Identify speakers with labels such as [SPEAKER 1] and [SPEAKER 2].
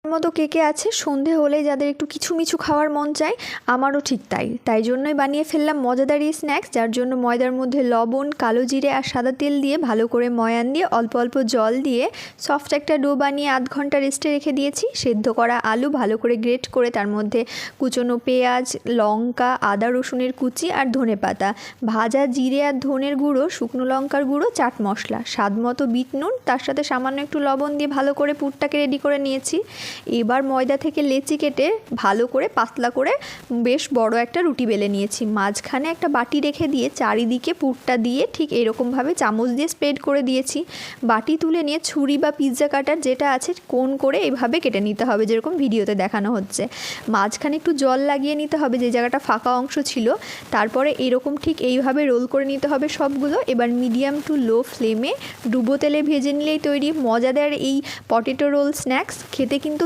[SPEAKER 1] মতো কে কে আছে সন্ধে হলে যাদের একটু কিছু মিছু খাওয়ার মন চায়, আমারও ঠিক তাই জন্যই বানিয়ে ফেললাম মজাদার এই স্ন্যাক্স। যার জন্য ময়দার মধ্যে লবণ, কালো জিরে আর সাদা তেল দিয়ে ভালো করে ময়ান দিয়ে অল্প অল্প জল দিয়ে সফট একটা ডো বানিয়ে আধ ঘন্টা রেস্টে রেখে দিয়েছি। সেদ্ধ করা আলু ভালো করে গ্রেট করে তার মধ্যে কুচনো পেঁয়াজ, লঙ্কা, আদা রসুনের কুচি আর ধনেপাতা, ভাজা জিরে আর ধনের গুঁড়ো, শুকনো লঙ্কার গুঁড়ো, চাট মশলা, স্বাদ মতো বিট নুন, তার সাথে সামান্য একটু লবণ দিয়ে ভালো করে পুরটাকে রেডি করে নিয়েছি। এবার ময়দা থেকে লেচি কেটে ভালো করে পাতলা করে বেশ বড় একটা রুটি বেলে নিয়েছি। মাঝখানে একটা বাটি রেখে দিয়ে চারিদিকে পুরটা দিয়ে ঠিক এরকমভাবে চামচ দিয়ে স্প্রেড করে দিয়েছি। বাটি তুলে নিয়ে ছুরি বা পিৎজা কাটার যেটা আছে কোণ করে এইভাবে কেটে নিতে হবে, যেরকম ভিডিওতে দেখানো হচ্ছে। মাঝখানে একটু জল লাগিয়ে নিতে হবে যে জায়গাটা ফাঁকা অংশ ছিল। তারপরে এরকম ঠিক এইভাবে রোল করে নিতে হবে সবগুলো। এবার মিডিয়াম টু লো ফ্লেমে ডুবো তেলে ভেজে নিলেই তৈরি মজাদার এই পটেটো রোল স্ন্যাক্স। খেতে কিন্তু